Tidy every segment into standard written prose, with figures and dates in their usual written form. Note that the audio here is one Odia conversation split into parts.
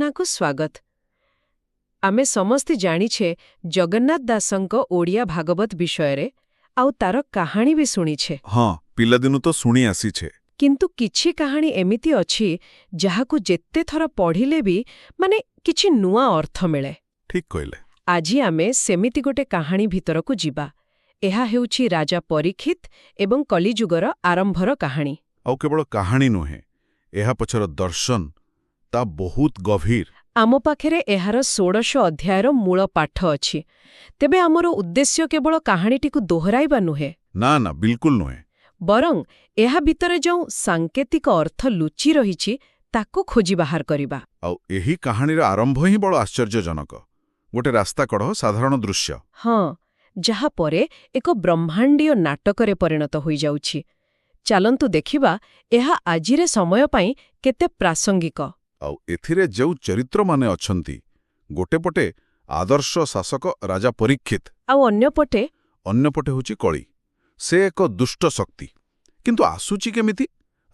ନାକୁ ସ୍ୱାଗତ। ଆମେ ସମସ୍ତେ ଜାଣିଛେ ଜଗନ୍ନାଥ ଦାସଙ୍କ ଓଡ଼ିଆ ଭାଗବତ ବିଷୟରେ ଆଉ ତାର କାହାଣୀ ବି ଶୁଣିଛେ। ହଁ, ପିଲାଦିନୁ ତ ଶୁଣି ଆସିଛେ। କିନ୍ତୁ କିଛି କାହାଣୀ ଏମିତି ଅଛି ଯାହାକୁ ଯେତେ ଥର ପଢ଼ିଲେ ବି କିଛି ନୂଆ ଅର୍ଥ ମିଳେ। ଠିକ୍ କହିଲେ। ଆଜି ଆମେ ସେମିତି ଗୋଟେ କାହାଣୀ ଭିତରକୁ ଯିବା। ଏହା ହେଉଛି ରାଜା ପରୀକ୍ଷିତ ଏବଂ କଳିଯୁଗର ଆରମ୍ଭର କାହାଣୀ। ଆଉ କେବଳ କାହାଣୀ ନୁହେଁ, ଏହା ପଛର ଦର୍ଶନ ତା ବହୁତ ଗଭୀର। ଆମ ପାଖରେ ଏହାର 16 ଅଧ୍ୟାୟର ମୂଳ ପାଠ ଅଛି। ତେବେ ଆମର ଉଦ୍ଦେଶ୍ୟ କେବଳ କାହାଣୀଟିକୁ ଦୋହରାଇବା ନୁହେଁ। ନା ନା, ବିଲକୁଲ ନୁହେଁ। ବରଂ ଏହା ଭିତରେ ଯେଉଁ ସାଙ୍କେତିକ ଅର୍ଥ ଲୁଚି ରହିଛି ତାକୁ ଖୋଜି ବାହାର କରିବା। ଆଉ ଏହି କାହାଣୀର ଆରମ୍ଭ ହିଁ ବଡ଼ ଆଶ୍ଚର୍ଯ୍ୟଜନକ। ଗୋଟେ ରାସ୍ତାକଡ଼ ସାଧାରଣ ଦୃଶ୍ୟ। ହଁ, ଯାହା ପରେ ଏକ ବ୍ରହ୍ମାଣ୍ଡୀୟ ନାଟକରେ ପରିଣତ ହୋଇଯାଉଛି। ଚାଲନ୍ତୁ ଦେଖିବା ଏହା ଆଜିର ସମୟ ପାଇଁ କେତେ ପ୍ରାସଙ୍ଗିକ। ଆଉ ଏଥିରେ ଯେଉଁ ଚରିତ୍ରମାନେ ଅଛନ୍ତି, ଗୋଟେ ପଟେ ଆଦର୍ଶ ଶାସକ ରାଜା ପରୀକ୍ଷିତ, ଆଉ ଅନ୍ୟପଟେ ହେଉଛି କଳି। ସେ ଏକ ଦୁଷ୍ଟ ଶକ୍ତି, କିନ୍ତୁ ଆସୁଛି କେମିତି?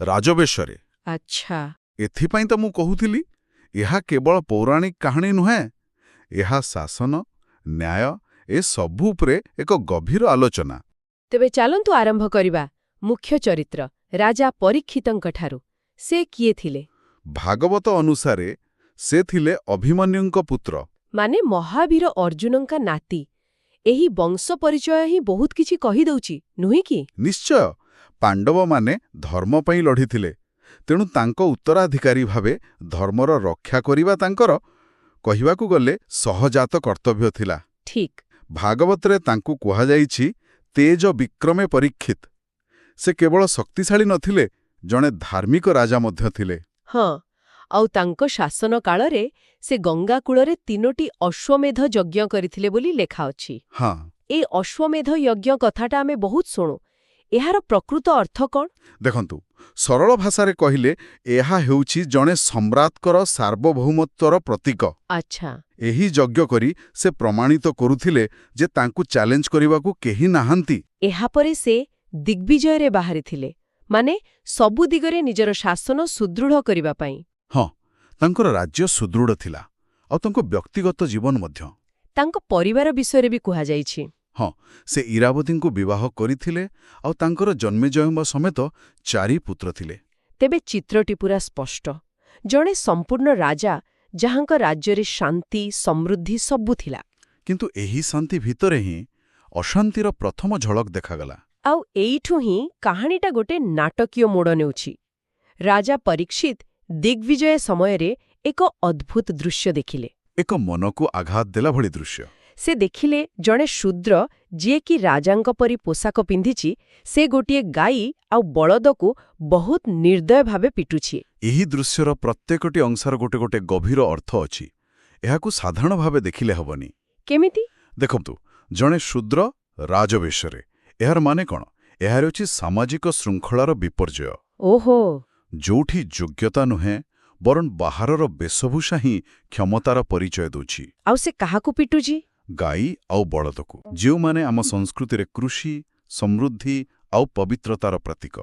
ରାଜବେଶରେ। ଆଚ୍ଛା, ଏଥିପାଇଁ ତ ମୁଁ କହୁଥିଲି, ଏହା କେବଳ ପୌରାଣିକ କାହାଣୀ ନୁହେଁ, ଏହା ଶାସନ, ନ୍ୟାୟ ଏସବୁ ଉପରେ ଏକ ଗଭୀର ଆଲୋଚନା। ତେବେ ଚାଲନ୍ତୁ ଆରମ୍ଭ କରିବା ମୁଖ୍ୟ ଚରିତ୍ର ରାଜା ପରୀକ୍ଷିତଙ୍କଠାରୁ। ସେ କିଏ ଥିଲେ? ଭାଗବତ ଅନୁସାରେ ସେ ଥିଲେ ଅଭିମନ୍ୟୁଙ୍କ ପୁତ୍ର। ମାନେ ମହାବୀର ଅର୍ଜୁନଙ୍କ ନାତି। ଏହି ବଂଶ ପରିଚୟ ହିଁ ବହୁତ କିଛି କହିଦେଉଛି, ନୁହେଁ କି? ନିଶ୍ଚୟ। ପାଣ୍ଡବମାନେ ଧର୍ମ ପାଇଁ ଲଢ଼ିଥିଲେ, ତେଣୁ ତାଙ୍କ ଉତ୍ତରାଧିକାରୀ ଭାବେ ଧର୍ମର ରକ୍ଷା କରିବା ତାଙ୍କର, କହିବାକୁ ଗଲେ, ସହଜାତ କର୍ତ୍ତବ୍ୟ ଥିଲା। ଠିକ୍। ଭାଗବତରେ ତାଙ୍କୁ କୁହାଯାଇଛି ତେଜ ବିକ୍ରମେ ପରୀକ୍ଷିତ। ସେ କେବଳ ଶକ୍ତିଶାଳୀ ନଥିଲେ, ଜଣେ ଧାର୍ମିକ ରାଜା ମଧ୍ୟ ଥିଲେ। ହଁ, ଆଉ ତାଙ୍କ ଶାସନ କାଳରେ ସେ ଗଙ୍ଗା କୂଳରେ 3ଟି ଅଶ୍ୱମେଧ ଯଜ୍ଞ କରିଥିଲେ ବୋଲି ଲେଖାଅଛି। ହଁ, ଏ ଅଶ୍ୱମେଧ ଯଜ୍ଞ କଥାଟା ଆମେ ବହୁତ ଶୁଣୁ। ଏହାର ପ୍ରକୃତ ଅର୍ଥ କ'ଣ? ଦେଖନ୍ତୁ, ସରଳ ଭାଷାରେ କହିଲେ ଏହା ହେଉଛି ଜଣେ ସମ୍ରାଟଙ୍କର ସାର୍ବଭୌମତ୍ୱର ପ୍ରତୀକ। ଆଚ୍ଛା। ଏହି ଯଜ୍ଞ କରି ସେ ପ୍ରମାଣିତ କରୁଥିଲେ ଯେ ତାଙ୍କୁ ଚ୍ୟାଲେଞ୍ଜ କରିବାକୁ କେହି ନାହାନ୍ତି। ଏହାପରେ ସେ ଦିଗ୍ବିଜୟରେ ବାହାରିଥିଲେ, ମାନେ ସବୁ ଦିଗରେ ନିଜର ଶାସନ ସୁଦୃଢ଼ କରିବା ପାଇଁ। ହଁ, ତାଙ୍କର ରାଜ୍ୟ ସୁଦୃଢ଼ ଥିଲା, ଆଉ ତାଙ୍କ ବ୍ୟକ୍ତିଗତ ଜୀବନ ମଧ୍ୟ। ତାଙ୍କ ପରିବାର ବିଷୟରେ ବି କୁହାଯାଇଛି। ହଁ, ସେ ଇରାବତୀଙ୍କୁ ବିବାହ କରିଥିଲେ, ଆଉ ତାଙ୍କର ଜନ୍ମେଜୟଙ୍କ ସମେତ 4 ପୁତ୍ର ଥିଲେ। ତେବେ ଚିତ୍ରଟି ପୁରା ସ୍ପଷ୍ଟ। ଜଣେ ସମ୍ପୂର୍ଣ୍ଣ ରାଜା, ଯାହାଙ୍କ ରାଜ୍ୟରେ ଶାନ୍ତି, ସମୃଦ୍ଧି ସବୁ ଥିଲା। କିନ୍ତୁ ଏହି ଶାନ୍ତି ଭିତରେ ହିଁ ଅଶାନ୍ତିର ପ୍ରଥମ ଝଲକ ଦେଖାଗଲା। ଆଉ ଏଇଠୁ ହିଁ କାହାଣୀଟା ଗୋଟେ ନାଟକୀୟ ମୋଡ଼ ନେଉଛି। ରାଜା ପରୀକ୍ଷିତ ଦିଗ୍ବିଜୟ ସମୟରେ ଏକ ଅଦ୍ଭୁତ ଦୃଶ୍ୟ ଦେଖିଲେ। ଏକ ମନକୁ ଆଘାତ ଦେଲା ଭଳି ଦୃଶ୍ୟ। ସେ ଦେଖିଲେ ଜଣେ ଶୂଦ୍ର, ଯିଏକି ରାଜାଙ୍କ ପରି ପୋଷାକ ପିନ୍ଧିଛି, ସେ ଗୋଟିଏ ଗାଈ ଆଉ ବଳଦକୁ ବହୁତ ନିର୍ଦ୍ଦୟ ଭାବେ ପିଟୁଛି। ଏହି ଦୃଶ୍ୟର ପ୍ରତ୍ୟେକଟି ଅଂଶର ଗୋଟେ ଗୋଟେ ଗଭୀର ଅର୍ଥ ଅଛି। ଏହାକୁ ସାଧାରଣ ଭାବେ ଦେଖିଲେ ହେବନି। କେମିତି? ଦେଖନ୍ତୁ, ଜଣେ ଶୂଦ୍ର ରାଜବେଶରେ, ଏହାର ମାନେ କ'ଣ? ଏହା ହେଉଛି ସାମାଜିକ ଶୃଙ୍ଖଳାର ବିପର୍ଯ୍ୟୟ। ଓହୋ। ଯୋଉଠି ଯୋଗ୍ୟତା ନୁହେଁ, ବରଂ ବାହାରର ବେଶଭୂଷା ହିଁ କ୍ଷମତାର ପରିଚୟ ଦେଉଛି। ଆଉ ସେ କାହାକୁ ପିଟୁଛି? ଗାଈ ଆଉ ବଳଦକୁ, ଯେଉଁମାନେ ଆମ ସଂସ୍କୃତିରେ କୃଷି, ସମୃଦ୍ଧି ଆଉ ପବିତ୍ରତାର ପ୍ରତୀକ।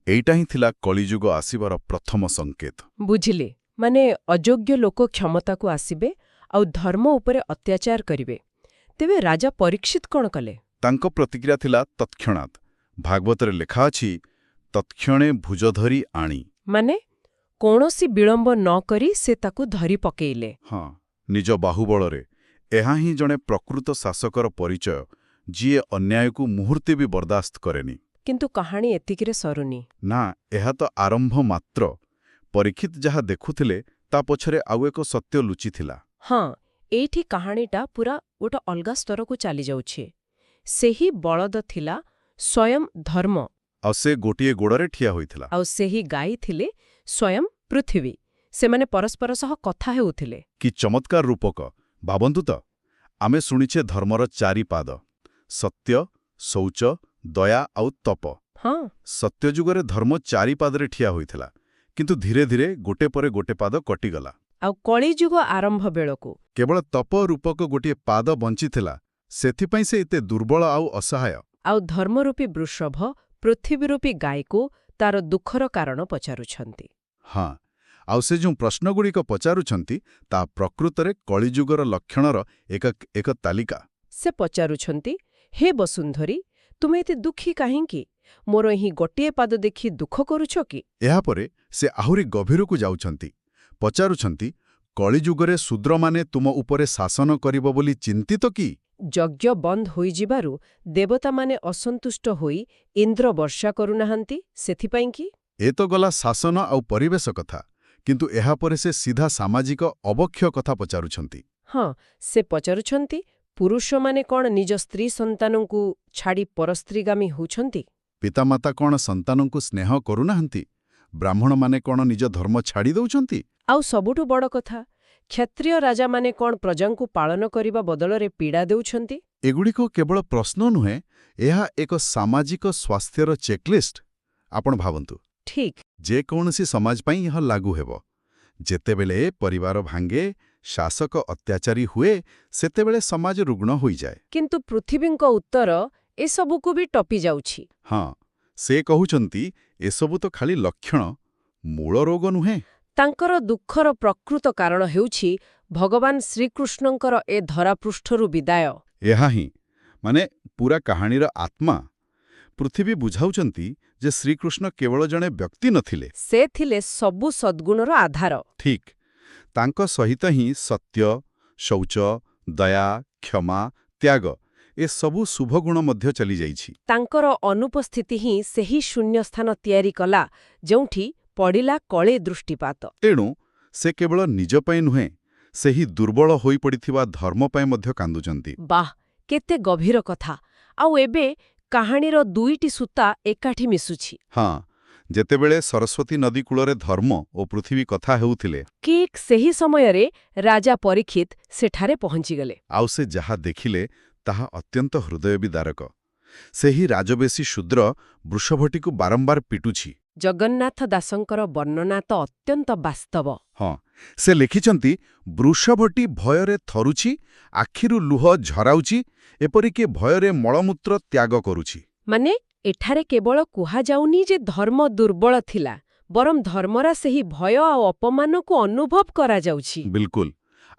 ଏଇଟା ହିଁ ଥିଲା କଳିଯୁଗ ଆସିବାର ପ୍ରଥମ ସଂକେତ। ବୁଝିଲେ, ମାନେ ଅଯୋଗ୍ୟ ଲୋକ କ୍ଷମତାକୁ ଆସିବେ ଆଉ ଧର୍ମ ଉପରେ ଅତ୍ୟାଚାର କରିବେ। ତେବେ ରାଜା ପରୀକ୍ଷିତ କ'ଣ କଲେ? ତାଙ୍କ ପ୍ରତିକ୍ରିୟା ଥିଲା ତତ୍କ୍ଷଣାତ୍। ଭାଗବତରେ ଲେଖା ଅଛି, ତତ୍କ୍ଷଣେ ଭୁଜ ଧରି ଆଣି। ମାନେ କୌଣସି ବିଳମ୍ବ ନ କରି ସେ ତାକୁ ଧରି ପକେଇଲେ। ହଁ, ନିଜ ବାହୁବଳରେ। ଏହା ହିଁ ଜଣେ ପ୍ରକୃତ ଶାସକର ପରିଚୟ, ଯିଏ ଅନ୍ୟାୟକୁ ମୁହୂର୍ତ୍ତେ ବି ବରଦାସ୍ତ କରେନି। କିନ୍ତୁ କାହାଣୀ ଏତିକିରେ ସରୁନି। ନା, ଏହା ତ ଆରମ୍ଭ ମାତ୍ର। ପରୀକ୍ଷିତ ଯାହା ଦେଖୁଥିଲେ, ତା ପଛରେ ଆଉ ଏକ ସତ୍ୟ ଲୁଚିଥିଲା। ହଁ, ଏଇଠି କାହାଣୀଟା ପୁରା ଗୋଟେ ଅଲଗା ସ୍ତରକୁ ଚାଲିଯାଉଛି। ସେହି ବଳଦ ଥିଲା ସ୍ୱୟଂ ଧର୍ମ। ଆଉ ସେ ଗୋଟିଏ ଗୋଡ଼ରେ ଠିଆ ହୋଇଥିଲା। ଆଉ ସେହି ଗାଈ ଥିଲେ ସ୍ୱୟଂ ପୃଥିବୀ। ସେମାନେ ପରସ୍ପର ସହ କଥା ହେଉଥିଲେ। କି ଚମତ୍କାର ରୂପକ! ଭାବନ୍ତୁ ତ, ଆମେ ଶୁଣିଛେ ଧର୍ମର 4 ପାଦ: ସତ୍ୟ, ଶୌଚ, ଦୟା ଆଉ ତପ। ହଁ, ସତ୍ୟଯୁଗରେ ଧର୍ମ 4 ପାଦରେ ଠିଆ ହୋଇଥିଲା, କିନ୍ତୁ ଧୀରେ ଧୀରେ ଗୋଟେ ପରେ ଗୋଟେ ପାଦ କଟିଗଲା। ଆଉ କଳିଯୁଗ ଆରମ୍ଭ ବେଳକୁ କେବଳ ତପ ରୂପକ ଗୋଟିଏ ପାଦ ବଞ୍ଚିଥିଲା। ସେଥିପାଇଁ ସେ ଏତେ ଦୁର୍ବଳ ଆଉ ଅସହାୟ। ଆଉ ଧର୍ମରୂପୀ ବୃଷଭ, ପୃଥିବୀରୂପୀ ଗାଈକୁ ତାର ଦୁଃଖର କାରଣ ପଚାରୁଛନ୍ତି। ହଁ, ଆଉ ସେ ଯେଉଁ ପ୍ରଶ୍ନଗୁଡ଼ିକ ପଚାରୁଛନ୍ତି ତା ପ୍ରକୃତରେ କଳିଯୁଗର ଲକ୍ଷଣର ଏକ ତାଲିକା। ସେ ପଚାରୁଛନ୍ତି, ହେ ବସୁନ୍ଧରୀ, ତୁମେ ଏତେ ଦୁଃଖୀ କାହିଁକି? ମୋର ଏହି ଗୋଟିଏ ପାଦ ଦେଖି ଦୁଃଖ କରୁଛ କି? ଏହାପରେ ସେ ଆହୁରି ଗଭୀରକୁ ଯାଉଛନ୍ତି, ପଚାରୁଛନ୍ତି, କଳିଯୁଗରେ ଶୂଦ୍ରମାନେ ତୁମ ଉପରେ ଶାସନ କରିବ ବୋଲି ଚିନ୍ତିତ କି? ଯଜ୍ଞ ବନ୍ଦ ହୋଇଯିବାରୁ ଦେବତାମାନେ ଅସନ୍ତୁଷ୍ଟ ହୋଇ ଇନ୍ଦ୍ର ବର୍ଷା କରୁନାହାନ୍ତି, ସେଥିପାଇଁ କି? ଏ ତ ଗଲା ଶାସନ ଆଉ ପରିବେଶ କଥା, କିନ୍ତୁ ଏହାପରେ ସେ ସିଧା ସାମାଜିକ ଅବକ୍ଷୟ କଥା ପଚାରୁଛନ୍ତି। ହଁ, ସେ ପଚାରୁଛନ୍ତି, ପୁରୁଷମାନେ କ'ଣ ନିଜ ସ୍ତ୍ରୀ ସନ୍ତାନଙ୍କୁ ଛାଡ଼ି ପରସ୍ତ୍ରୀଗାମୀ ହେଉଛନ୍ତି? ପିତାମାତା କ'ଣ ସନ୍ତାନଙ୍କୁ ସ୍ନେହ କରୁନାହାନ୍ତି? ବ୍ରାହ୍ମଣମାନେ କ'ଣ ନିଜ ଧର୍ମ ଛାଡ଼ି ଦେଉଛନ୍ତି? ଆଉ ସବୁଠୁ ବଡ଼ କଥା, କ୍ଷତ୍ରିୟ ରାଜାମାନେ କ'ଣ ପ୍ରଜାଙ୍କୁ ପାଳନ କରିବା ବଦଳରେ ପୀଡ଼ା ଦେଉଛନ୍ତି? ଏଗୁଡ଼ିକ କେବଳ ପ୍ରଶ୍ନ ନୁହେଁ, ଏହା ଏକ ସାମାଜିକ ସ୍ୱାସ୍ଥ୍ୟର ଚେକ୍ଲିଷ୍ଟ। ଆପଣ ଭାବନ୍ତୁ, ଠିକ୍। ଯେକୌଣସି ସମାଜ ପାଇଁ ଏହା ଲାଗୁ ହେବ। ଯେତେବେଳେ ପରିବାର ଭାଙ୍ଗେ, ଶାସକ ଅତ୍ୟାଚାରୀ ହୁଏ, ସେତେବେଳେ ସମାଜ ରୁଗ୍ଣ ହୋଇଯାଏ। କିନ୍ତୁ ପୃଥିବୀଙ୍କ ଉତ୍ତର ଏସବୁକୁ ବି ଟପି ଯାଉଛି। ହଁ, ସେ କହୁଛନ୍ତି, ଏସବୁ ତ ଖାଲି ଲକ୍ଷଣ, ମୂଳ ରୋଗ ନୁହେଁ। ତାଙ୍କର ଦୁଃଖର ପ୍ରକୃତ କାରଣ ହେଉଛି ଭଗବାନ ଶ୍ରୀକୃଷ୍ଣଙ୍କର ଏ ଧରାପୃଷ୍ଠରୁ ବିଦାୟ। ଏହା ହିଁ ପୁରା କାହାଣୀର ଆତ୍ମା। ପୃଥିବୀ ବୁଝାଉଛନ୍ତି ଯେ ଶ୍ରୀକୃଷ୍ଣ କେବଳ ଜଣେ ବ୍ୟକ୍ତି ନଥିଲେ, ସେ ଥିଲେ ସବୁ ସଦ୍ଗୁଣର ଆଧାର। ଠିକ୍, ତାଙ୍କ ସହିତ ହିଁ ସତ୍ୟ, ଶୌଚ, ଦୟା, କ୍ଷମା, ତ୍ୟାଗ ଏସବୁ ଶୁଭଗୁଣ ମଧ୍ୟ ଚାଲିଯାଇଛି। ତାଙ୍କର ଅନୁପସ୍ଥିତି ହିଁ ସେହି ଶୂନ୍ୟସ୍ଥାନ ତିଆରି କଲା ଯେଉଁଠି ପଡ଼ିଲା କଳେ ଦୃଷ୍ଟିପାତ। ତେଣୁ ସେ କେବଳ ନିଜ ପାଇଁ ନୁହେଁ, ସେହି ଦୁର୍ବଳ ହୋଇପଡ଼ିଥିବା ଧର୍ମ ପାଇଁ ମଧ୍ୟ କାନ୍ଦୁଛନ୍ତି। ବାଃ, କେତେ ଗଭୀର କଥା! ଆଉ ଏବେ କାହାଣୀର ଦୁଇଟି ସୂତା ଏକାଠି ମିଶୁଛି। ହଁ, ଯେତେବେଳେ ସରସ୍ୱତୀ ନଦୀ କୂଳରେ ଧର୍ମ ଓ ପୃଥିବୀ କଥା ହେଉଥିଲେ, ଠିକ୍ ସେହି ସମୟରେ ରାଜା ପରୀକ୍ଷିତ ସେଠାରେ ପହଞ୍ଚିଗଲେ। ଆଉ ସେ ଯାହା ଦେଖିଲେ ତାହା ଅତ୍ୟନ୍ତ ହୃଦୟବିଦାରକ। ସେହି ରାଜବେଶୀ ଶୂଦ୍ର ବୃଷଭଟିକୁ ବାରମ୍ବାର ପିଟୁଛି। ଜଗନ୍ନାଥ ଦାସଙ୍କର ବର୍ଣ୍ଣନା ତ ଅତ୍ୟନ୍ତ ବାସ୍ତବ। ହଁ, ସେ ଲେଖିଛନ୍ତି, ବୃଷଭଟି ଭୟରେ ଥରୁଛି, ଆଖିରୁ ଲୁହ ଝରାଉଛି, ଏପରିକି ଭୟରେ ମଳମୂତ୍ର ତ୍ୟାଗ କରୁଛି। ମାନେ ଏଠାରେ କେବଳ କୁହାଯାଉନି ଯେ ଧର୍ମ ଦୁର୍ବଳ ଥିଲା, ବରଂ ଧର୍ମର ସେହି ଭୟ ଆଉ ଅପମାନକୁ ଅନୁଭବ କରାଯାଉଛି। ବିଲକୁଲ।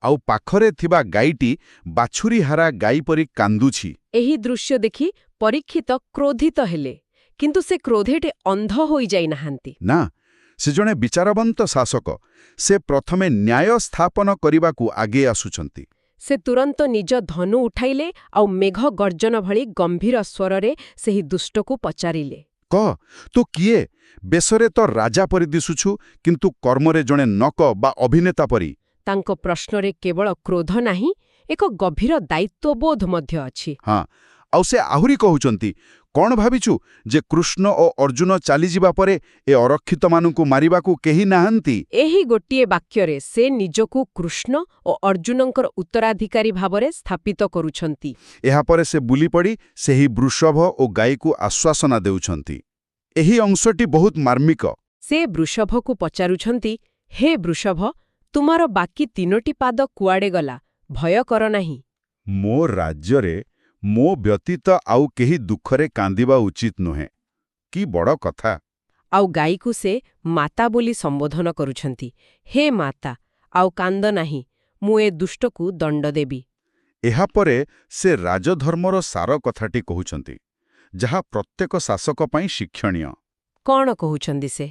ଆଉ ପାଖରେ ଥିବା ଗାଈଟି ବାଛୁରୀହାରା ଗାଈ ପରି କାନ୍ଦୁଛି। ଏହି ଦୃଶ୍ୟ ଦେଖି ପରୀକ୍ଷିତ କ୍ରୋଧିତ ହେଲେ, କିନ୍ତୁ ସେ କ୍ରୋଧେଟେ ଅନ୍ଧ ହୋଇଯାଇନାହାନ୍ତି। ନା, ସେ ଜଣେ ବିଚାରବନ୍ତ ଶାସକ। ସେ ପ୍ରଥମେ ନ୍ୟାୟ ସ୍ଥାପନ କରିବାକୁ ଆଗେଇ ଆସୁଛନ୍ତି। ସେ ତୁରନ୍ତ ନିଜ ଧନୁ ଉଠାଇଲେ ଆଉ ମେଘ ଗର୍ଜନ ଭଳି ଗମ୍ଭୀର ସ୍ୱରରେ ସେହି ଦୁଷ୍ଟକୁ ପଚାରିଲେ, କହ, ତୁ କିଏ? ବେଶରେ ତ ରାଜା ପରି ଦିଶୁଛୁ, କିନ୍ତୁ କର୍ମରେ ଜଣେ ନକ ବା ଅଭିନେତା ପରି। ତାଙ୍କ ପ୍ରଶ୍ନରେ କେବଳ କ୍ରୋଧ ନାହିଁ, ଏକ ଗଭୀର ଦାୟିତ୍ୱବୋଧ ମଧ୍ୟ ଅଛି। ହଁ, ଆଉ ସେ ଆହୁରି କହୁଛନ୍ତି, କ'ଣ ଭାବିଛୁ ଯେ କୃଷ୍ଣ ଓ ଅର୍ଜୁନ ଚାଲିଯିବା ପରେ ଏ ଅରକ୍ଷିତମାନଙ୍କୁ ମାରିବାକୁ କେହି ନାହାନ୍ତି? ଏହି ଗୋଟିଏ ବାକ୍ୟରେ ସେ ନିଜକୁ କୃଷ୍ଣ ଓ ଅର୍ଜୁନଙ୍କର ଉତ୍ତରାଧିକାରୀ ଭାବରେ ସ୍ଥାପିତ କରୁଛନ୍ତି। ଏହାପରେ ସେ ବୁଲିପଡ଼ି ସେହି ବୃଷଭ ଓ ଗାଈକୁ ଆଶ୍ୱାସନା ଦେଉଛନ୍ତି। ଏହି ଅଂଶଟି ବହୁତ ମାର୍ମିକ। ସେ ବୃଷଭକୁ ପଚାରୁଛନ୍ତି, ହେ ବୃଷଭ, ତୁମର ବାକି 3ଟି ପାଦ କୁଆଡ଼େ ଗଲା? ଭୟ କର ନାହିଁ। ମୋ ରାଜ୍ୟରେ ମୋ ବ୍ୟତୀତ ଆଉ କେହି ଦୁଃଖରେ କାନ୍ଦିବା ଉଚିତ ନୁହେଁ। କି ବଡ଼ କଥା! ଆଉ ଗାଈକୁ ସେ ମାତା ବୋଲି ସମ୍ବୋଧନ କରୁଛନ୍ତି। ହେ ମାତା, ଆଉ କାନ୍ଦ ନାହିଁ, ମୁଁ ଏ ଦୁଷ୍ଟକୁ ଦଣ୍ଡ ଦେବି। ଏହାପରେ ସେ ରାଜଧର୍ମର ସାର କଥାଟି କହୁଛନ୍ତି, ଯାହା ପ୍ରତ୍ୟେକ ଶାସକ ପାଇଁ ଶିକ୍ଷଣୀୟ। କ'ଣ କହୁଛନ୍ତି ସେ?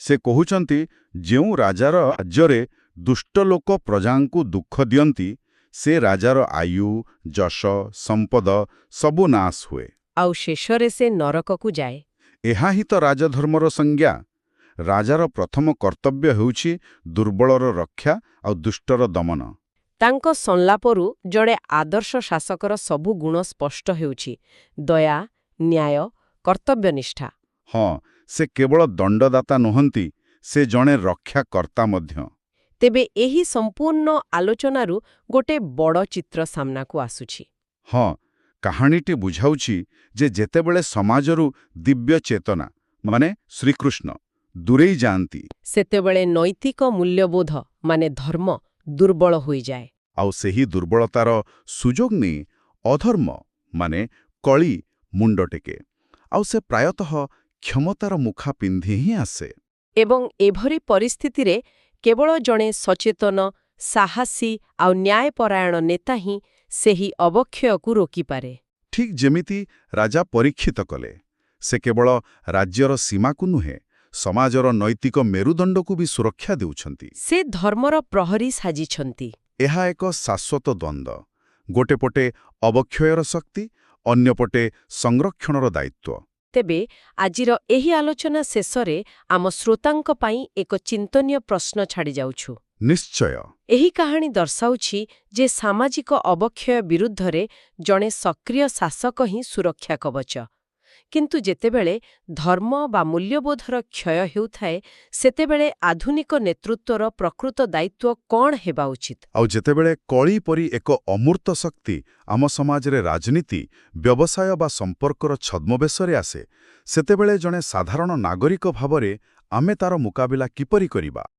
ସେ କହୁଛନ୍ତି, ଯେଉଁ ରାଜାର ରାଜ୍ୟରେ ଦୁଷ୍ଟ ଲୋକ ପ୍ରଜାଙ୍କୁ ଦୁଃଖ ଦିଅନ୍ତି, ସେ ରାଜାର ଆୟୁ, ଯଶ, ସମ୍ପଦ ସବୁ ନାଶ ହୁଏ। ଆଉ ଶେଷରେ ସେ ନରକକୁ ଯାଏ। ଏହା ହିଁ ତ ରାଜଧର୍ମର ସଂଜ୍ଞା। ରାଜାର ପ୍ରଥମ କର୍ତ୍ତବ୍ୟ ହେଉଛି ଦୁର୍ବଳର ରକ୍ଷା ଆଉ ଦୁଷ୍ଟର ଦମନ। ତାଙ୍କ ସଂଳାପରୁ ଜଣେ ଆଦର୍ଶ ଶାସକର ସବୁ ଗୁଣ ସ୍ପଷ୍ଟ ହେଉଛି, ଦୟା, ନ୍ୟାୟ, କର୍ତ୍ତବ୍ୟନିଷ୍ଠା। ହଁ, ସେ କେବଳ ଦଣ୍ଡଦାତା ନୁହନ୍ତି, ସେ ଜଣେ ରକ୍ଷାକର୍ତ୍ତା ମଧ୍ୟ। ତେବେ ଏହି ସମ୍ପୂର୍ଣ୍ଣ ଆଲୋଚନାରୁ ଗୋଟେ ବଡ଼ ଚିତ୍ର ସାମ୍ନାକୁ ଆସୁଛି। ହଁ, କାହାଣୀଟି ବୁଝାଉଛି ଯେ ଯେତେବେଳେ ସମାଜରୁ ଦିବ୍ୟ ଚେତନା ଶ୍ରୀକୃଷ୍ଣ ଦୂରେଇ ଯାଆନ୍ତି, ସେତେବେଳେ ନୈତିକ ମୂଲ୍ୟବୋଧ ଧର୍ମ ଦୁର୍ବଳ ହୋଇଯାଏ। ଆଉ ସେହି ଦୁର୍ବଳତାର ସୁଯୋଗ ନେଇ ଅଧର୍ମ କଳି ମୁଣ୍ଡ ଟେକେ। ଆଉ ସେ ପ୍ରାୟତଃ କ୍ଷମତାର ମୁଖା ପିନ୍ଧି ହିଁ ଆସେ। ଏବଂ ଏଭଳି ପରିସ୍ଥିତିରେ କେବଳ ଜଣେ ସଚେତନ, ସାହସୀ ଆଉ ନ୍ୟାୟପରାୟଣ ନେତା ହିଁ ସେହି ଅବକ୍ଷୟକୁ ରୋକିପାରେ। ଠିକ୍ ଯେମିତି ରାଜା ପରୀକ୍ଷିତ କଲେ, ସେ କେବଳ ରାଜ୍ୟର ସୀମାକୁ ନୁହେଁ, ସମାଜର ନୈତିକ ମେରୁଦଣ୍ଡକୁ ବି ସୁରକ୍ଷା ଦେଉଛନ୍ତି। ସେ ଧର୍ମର ପ୍ରହରୀ ସାଜିଛନ୍ତି। ଏହା ଏକ ଶାଶ୍ୱତ ଦ୍ୱନ୍ଦ୍ୱ। ଗୋଟେ ପଟେ ଅବକ୍ଷୟର ଶକ୍ତି, ଅନ୍ୟପଟେ ସଂରକ୍ଷଣର ଦାୟିତ୍ୱ। ତେବେ ଆଜିର ଏହି ଆଲୋଚନା ଶେଷରେ ଆମ ଶ୍ରୋତାଙ୍କ ପାଇଁ ଏକ ଚିନ୍ତନୀୟ ପ୍ରଶ୍ନ ଛାଡ଼ିଯାଉଛୁ। ନିଶ୍ଚୟ। ଏହି କାହାଣୀ ଦର୍ଶାଉଛି ଯେ ସାମାଜିକ ଅବକ୍ଷୟ ବିରୁଦ୍ଧରେ ଜଣେ ସକ୍ରିୟ ଶାସକ ହିଁ ସୁରକ୍ଷା କବଚ। କିନ୍ତୁ ଯେତେବେଳେ ଧର୍ମ ବା ମୂଲ୍ୟବୋଧର କ୍ଷୟ ହେଉଥାଏ, ସେତେବେଳେ ଆଧୁନିକ ନେତୃତ୍ୱର ପ୍ରକୃତ ଦାୟିତ୍ୱ କ'ଣ ହେବା ଉଚିତ? ଆଉ ଯେତେବେଳେ କଳି ପରି ଏକ ଅମୂର୍ତ୍ତ ଶକ୍ତି ଆମ ସମାଜରେ ରାଜନୀତି, ବ୍ୟବସାୟ ବା ସମ୍ପର୍କର ଛଦ୍ମବେଶରେ ଆସେ, ସେତେବେଳେ ଜଣେ ସାଧାରଣ ନାଗରିକ ଭାବରେ ଆମେ ତାର ମୁକାବିଲା କିପରି କରିବା?